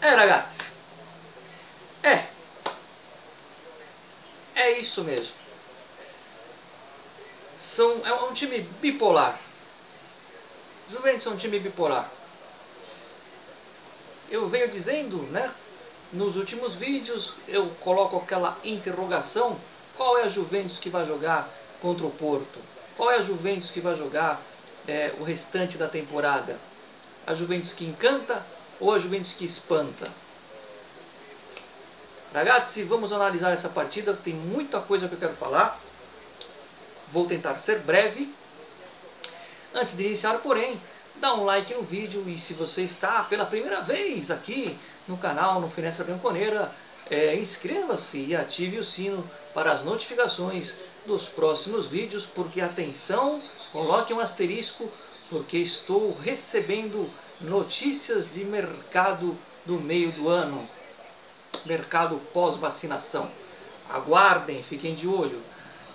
Ragazzi, é isso mesmo. É um time bipolar. Juventus é um time bipolar. Eu venho dizendo, né? Nos últimos vídeos eu coloco aquela interrogação: qual é a Juventus que vai jogar contra o Porto? Qual é a Juventus que vai jogar o restante da temporada? A Juventus que encanta ou a Juventus que espanta? Ragazzi, vamos analisar essa partida, tem muita coisa que eu quero falar. Vou tentar ser breve. Antes de iniciar, porém, dá um like no vídeo, e se você está pela primeira vez aqui no canal, no Finestra Bianconeira, inscreva-se e ative o sino para as notificações dos próximos vídeos, porque atenção, coloque um asterisco, porque estou recebendo notícias de mercado do meio do ano, mercado pós-vacinação. Aguardem, fiquem de olho.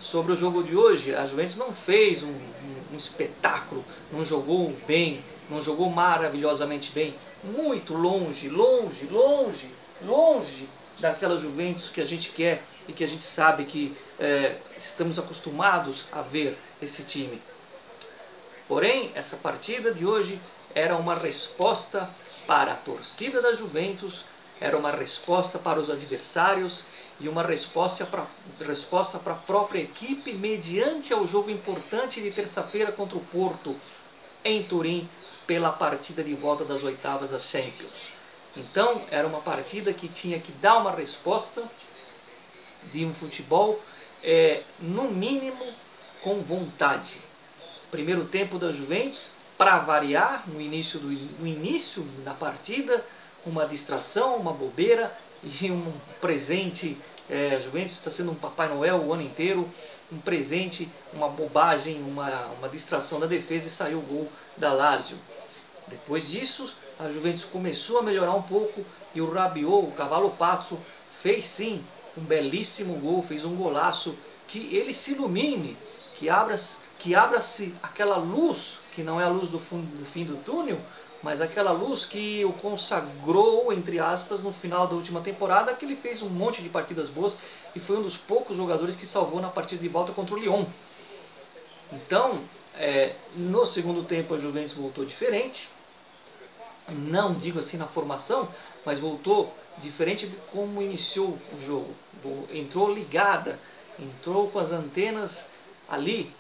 Sobre o jogo de hoje, a Juventus não fez um espetáculo, não jogou bem, não jogou maravilhosamente bem, muito longe daquela Juventus que a gente quer e que a gente sabe que estamos acostumados a ver esse time. Porém, essa partida de hoje era uma resposta para a torcida da Juventus, era uma resposta para os adversários e uma resposta para a própria equipe, mediante ao jogo importante de terça-feira contra o Porto, em Turim, pela partida de volta das oitavas da Champions. Então, era uma partida que tinha que dar uma resposta de um futebol, no mínimo, com vontade. Primeiro tempo da Juventus, para variar, no início da partida, uma distração, uma bobeira e um presente. A Juventus está sendo um Papai Noel o ano inteiro, um presente, uma bobagem, uma distração da defesa, e saiu o gol da Lazio. Depois disso, a Juventus começou a melhorar um pouco e o Rabiot, o cavalo Pazzo, fez sim um belíssimo gol, fez um golaço. Que ele se ilumine, que abra-se aquela luz, que não é a luz do fim do túnel, mas aquela luz que o consagrou, entre aspas, no final da última temporada, que ele fez um monte de partidas boas e foi um dos poucos jogadores que salvou na partida de volta contra o Lyon. Então, no segundo tempo a Juventus voltou diferente, não digo assim na formação, mas voltou diferente de como iniciou o jogo. Entrou ligada, entrou com as antenas ali,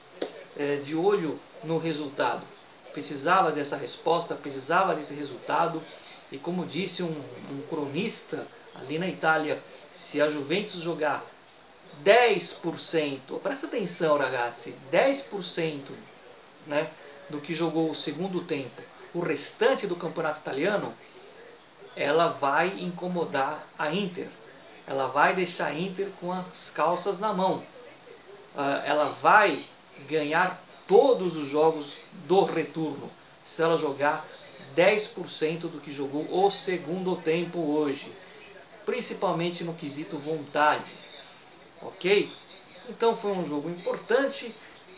de olho no resultado. Precisava dessa resposta, precisava desse resultado, e como disse um cronista ali na Itália, se a Juventus jogar 10%, presta atenção ragazzi, 10%, né, do que jogou o segundo tempo, o restante do campeonato italiano, ela vai incomodar a Inter, ela vai deixar a Inter com as calças na mão, ela vai ganhar todos os jogos do retorno, se ela jogar 10% do que jogou o segundo tempo hoje, principalmente no quesito vontade, ok? Então foi um jogo importante,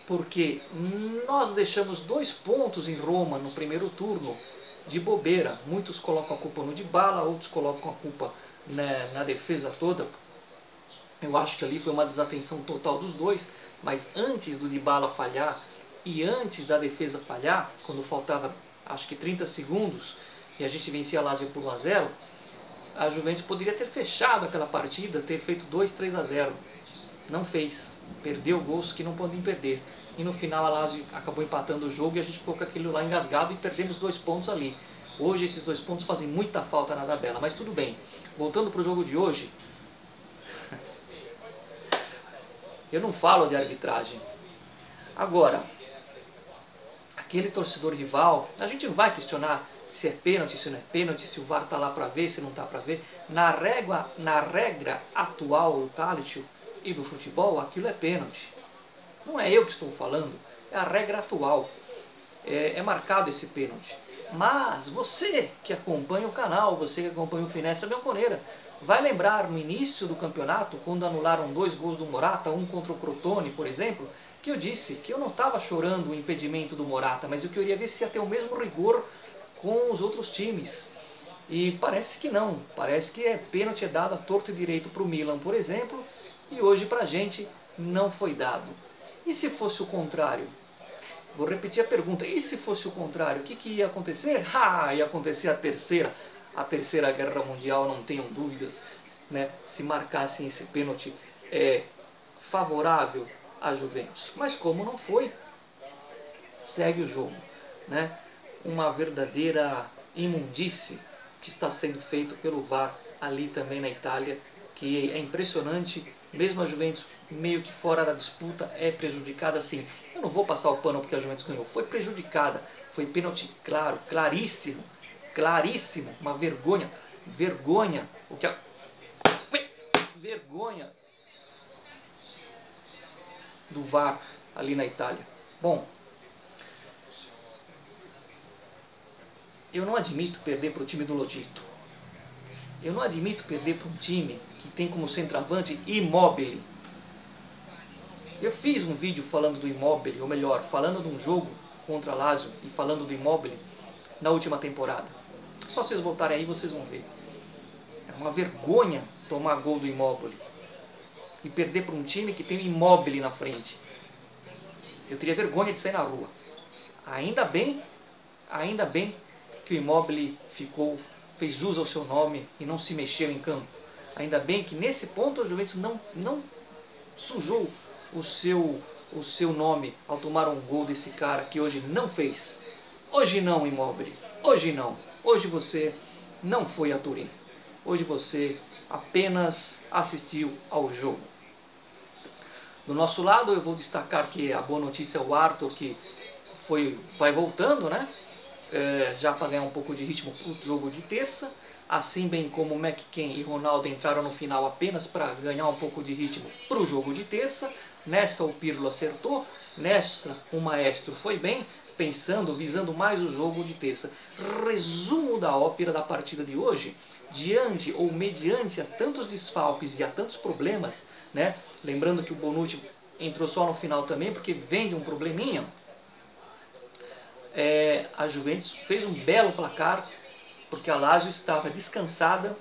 porque nós deixamos 2 pontos em Roma no primeiro turno de bobeira. Muitos colocam a culpa no Dybala, outros colocam a culpa na defesa toda. Eu acho que ali foi uma desatenção total dos dois, mas antes do Dybala falhar e antes da defesa falhar, quando faltava acho que 30 segundos e a gente vencia a Lazio por 1-0, a Juventus poderia ter fechado aquela partida, ter feito 2-3-0. Não fez, perdeu gols que não podem perder. E no final a Lazio acabou empatando o jogo e a gente ficou com aquilo lá engasgado e perdemos 2 pontos ali. Hoje esses 2 pontos fazem muita falta na tabela, mas tudo bem. Voltando para o jogo de hoje, eu não falo de arbitragem. Agora, aquele torcedor rival, a gente não vai questionar se é pênalti, se não é pênalti, se o VAR está lá para ver, se não está para ver. Na regra atual do Calcio e do futebol, aquilo é pênalti. Não é eu que estou falando, é a regra atual. É marcado esse pênalti. Mas você que acompanha o canal, você que acompanha o Finestra Bianconeira, vai lembrar no início do campeonato, quando anularam 2 gols do Morata, um contra o Crotone, por exemplo, que eu disse que eu não estava chorando o impedimento do Morata, mas eu queria ver se ia ter o mesmo rigor com os outros times. E parece que não, parece que pênalti é dado a torto e direito para o Milan, por exemplo, e hoje para a gente não foi dado. E se fosse o contrário? Vou repetir a pergunta, e se fosse o contrário, o que ia acontecer? Ia acontecer a terceira guerra mundial, não tenham dúvidas, né? Se marcassem esse pênalti favorável à Juventus. Mas como não foi, segue o jogo, né? Uma verdadeira imundície que está sendo feito pelo VAR ali também na Itália, que é impressionante. Mesmo a Juventus meio que fora da disputa é prejudicada, sim. Eu não vou passar o pano porque a Juventus ganhou, foi prejudicada, foi pênalti claro, claríssimo, claríssimo, uma vergonha, vergonha, vergonha do VAR ali na Itália. Bom, eu não admito perder para o time do Lotito. Eu não admito perder para um time que tem como centroavante Immobile. Eu fiz um vídeo falando do Immobile, ou melhor, falando de um jogo contra a Lazio e falando do Immobile na última temporada. Só vocês voltarem aí vocês vão ver. É uma vergonha tomar gol do Immobile e perder para um time que tem o Immobile na frente. Eu teria vergonha de sair na rua. Ainda bem que o Immobile fez jus ao seu nome e não se mexeu em campo. Ainda bem que nesse ponto a Juventus não sujou o seu nome ao tomar um gol desse cara que hoje não fez. Hoje não, Immobile. Hoje não. Hoje você não foi a Turim. Hoje você apenas assistiu ao jogo. Do nosso lado eu vou destacar que a boa notícia é o Arthur, que vai voltando, né? Já para ganhar um pouco de ritmo para o jogo de terça, assim bem como McKennie e Ronaldo entraram no final apenas para ganhar um pouco de ritmo para o jogo de terça. Nessa o Pirlo acertou, nessa o Maestro foi bem, visando mais o jogo de terça. Resumo da ópera da partida de hoje, diante ou mediante a tantos desfalques e a tantos problemas, né? Lembrando que o Bonucci entrou só no final também porque vem de um probleminha. A Juventus fez um belo placar, porque a Lazio estava descansada,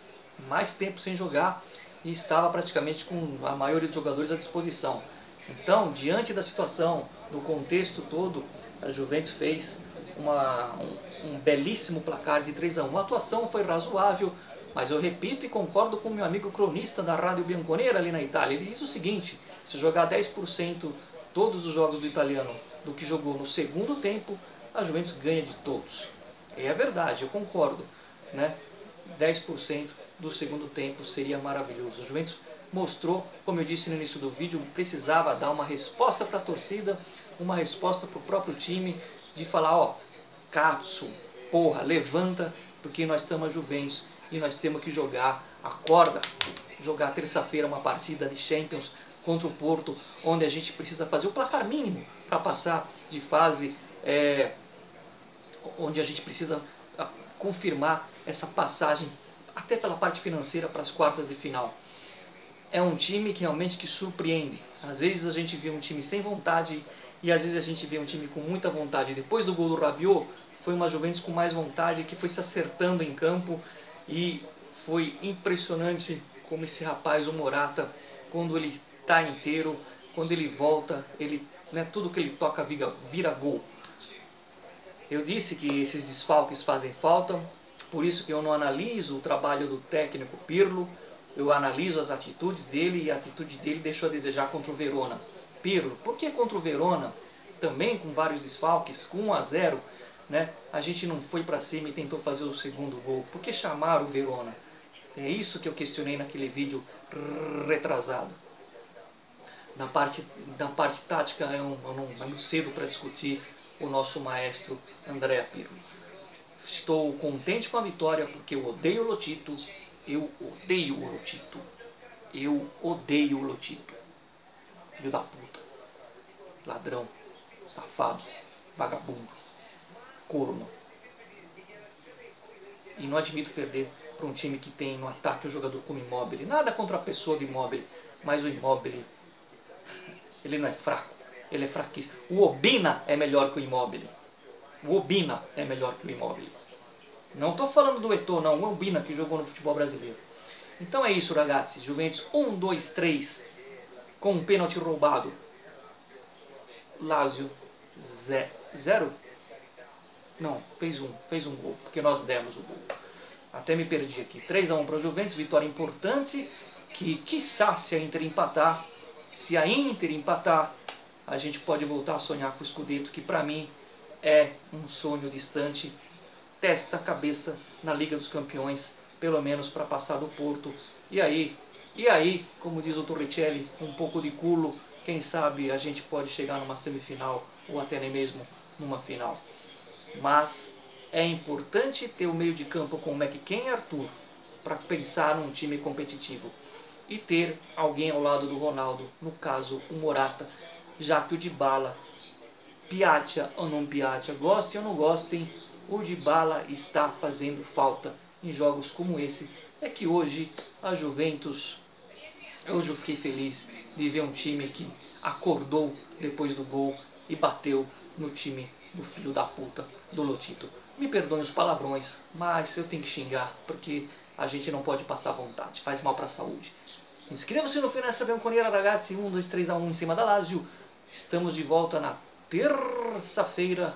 mais tempo sem jogar, e estava praticamente com a maioria dos jogadores à disposição. Então, diante da situação, do contexto todo, a Juventus fez um belíssimo placar de 3-1. A atuação foi razoável, mas eu repito e concordo com o meu amigo cronista da Rádio Bianconera ali na Itália. Ele diz o seguinte: se jogar 10% todos os jogos do italiano do que jogou no segundo tempo, a Juventus ganha de todos. É verdade, eu concordo, né? 10% do segundo tempo seria maravilhoso. A Juventus mostrou, como eu disse no início do vídeo, precisava dar uma resposta para a torcida, uma resposta para o próprio time, de falar, Katsu, porra, levanta, porque nós estamos a Juventus e nós temos que jogar, acorda, jogar terça-feira uma partida de Champions contra o Porto, onde a gente precisa fazer o placar mínimo para passar de fase, onde a gente precisa confirmar essa passagem até pela parte financeira para as quartas de final. É um time que realmente surpreende. Às vezes a gente vê um time sem vontade e às vezes a gente vê um time com muita vontade. Depois do gol do Rabiot, foi uma Juventus com mais vontade, que foi se acertando em campo, e foi impressionante como esse rapaz, o Morata, quando ele está inteiro, quando ele volta, tudo que ele toca vira gol. Eu disse que esses desfalques fazem falta, por isso que eu não analiso o trabalho do técnico Pirlo, eu analiso as atitudes dele, e a atitude dele deixou a desejar contra o Verona. Pirlo, por que contra o Verona, também com vários desfalques, com 1-0, né, a gente não foi para cima e tentou fazer o segundo gol? Por que chamar o Verona? É isso que eu questionei naquele vídeo retrasado. Na parte tática é muito cedo para discutir o nosso maestro Andrea Pirlo. Estou contente com a vitória porque eu odeio o Lotito. Eu odeio o Lotito. Eu odeio o Lotito. Filho da puta. Ladrão. Safado. Vagabundo. Corno. E não admito perder para um time que tem no ataque um jogador como Immobile. Nada contra a pessoa do Immobile, mas o Immobile, ele não é fraco. Ele é fraquíssimo. O Obina é melhor que o Immobile. O Obina é melhor que o Immobile. Não estou falando do Eto'o, não, o Umbina que jogou no futebol brasileiro. Então é isso, ragazzi. Juventus 1, 2, 3 com um pênalti roubado. Lazio 0. Não, fez um gol, porque nós demos o gol. Até me perdi aqui. 3-1 para o Juventus, vitória importante, que quiçá se a Inter empatar, a gente pode voltar a sonhar com o Scudetto, que para mim é um sonho distante. Testa a cabeça na Liga dos Campeões, pelo menos para passar do Porto. E aí, como diz o Torricelli, um pouco de culo, quem sabe a gente pode chegar numa semifinal ou até nem mesmo numa final. Mas é importante ter o meio de campo com o McKennie e Arthur para pensar num time competitivo. E ter alguém ao lado do Ronaldo, no caso o Morata, já que o Dybala, piacha ou não piacha, gostem ou não gostem, o Dybala está fazendo falta em jogos como esse. É que hoje a Juventus, hoje eu fiquei feliz de ver um time que acordou depois do gol e bateu no time do filho da puta do Lotito. Me perdoem os palavrões, mas eu tenho que xingar, porque a gente não pode passar vontade, faz mal para a saúde. Inscreva-se no Finestra Bianconera, ragazzi, 1, 2, 3 a 1 em cima da Lazio. Estamos de volta na terça-feira,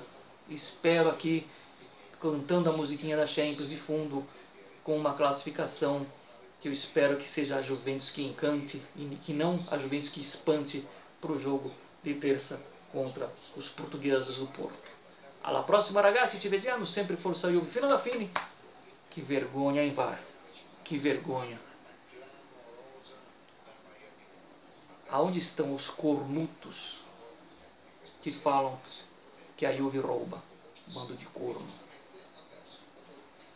espero aqui, cantando a musiquinha da Champions de fundo, com uma classificação que eu espero que seja a Juventus que encante e que não a Juventus que espante para o jogo de terça contra os portugueses do Porto. Alla prossima ragazzi, ci vediamo, sempre forza Juve fino alla fine. Que vergonha, hein, VAR? Que vergonha. Aonde estão os cornutos que falam que a Juve rouba? Bando de corno.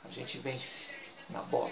A gente vence na bola.